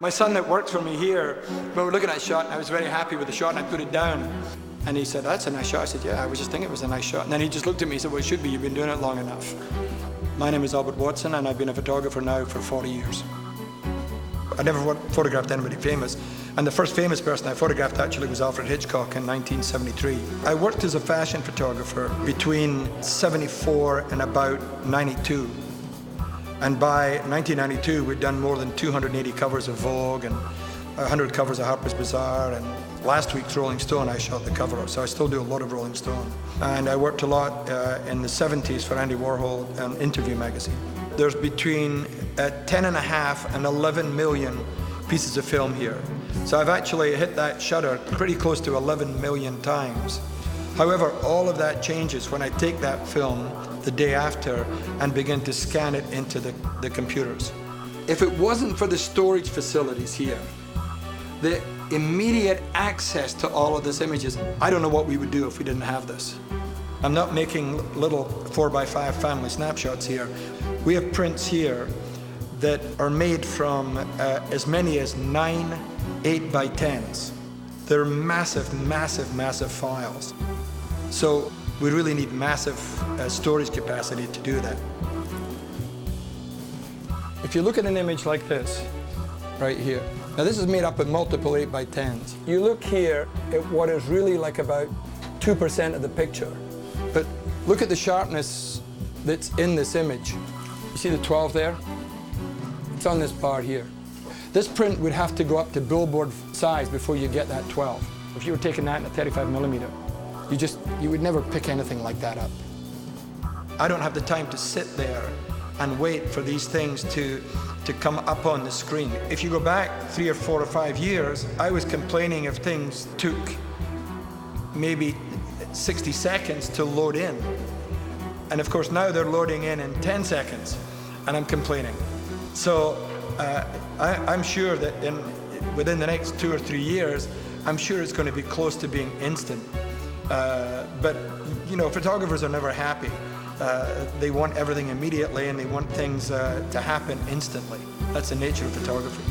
My son that worked for me here, we were looking at a shot, and I was very happy with the shot, and I put it down. And he said, "That's a nice shot." I said, "Yeah, I was just thinking it was a nice shot." And then he just looked at me and said, "Well, it should be. You've been doing it long enough." My name is Albert Watson, and I've been a photographer now for 40 years. I never photographed anybody famous, and the first famous person I photographed actually was Alfred Hitchcock in 1973. I worked as a fashion photographer between 74 and about 92. And by 1992, we'd done more than 280 covers of Vogue and 100 covers of Harper's Bazaar, and last week's Rolling Stone I shot the cover of, so I still do a lot of Rolling Stone. And I worked a lot in the 70s for Andy Warhol and Interview magazine. There's between 10.5 and 11 million pieces of film here. So I've actually hit that shutter pretty close to 11 million times. However, all of that changes when I take that film the day after and begin to scan it into the computers. If it wasn't for the storage facilities here, the immediate access to all of these images, I don't know what we would do if we didn't have this. I'm not making little 4x5 family snapshots here. We have prints here that are made from as many as 9 8x10s. They're massive, massive, massive files. So we really need massive storage capacity to do that. If you look at an image like this, right here, now this is made up of multiple 8x10s. You look here at what is really like about 2% of the picture, but look at the sharpness that's in this image. You see the 12 there? It's on this bar here. This print would have to go up to billboard size before you get that 12. If you were taking that in a 35mm, you would never pick anything like that up. I don't have the time to sit there and wait for these things to come up on the screen. If you go back 3 or 4 or 5 years, I was complaining if things took maybe 60 seconds to load in. And of course now they're loading in 10 seconds, and I'm complaining. So I'm sure that within the next 2 or 3 years, I'm sure it's going to be close to being instant. But you know, photographers are never happy. They want everything immediately, and they want things to happen instantly. That's the nature of photography.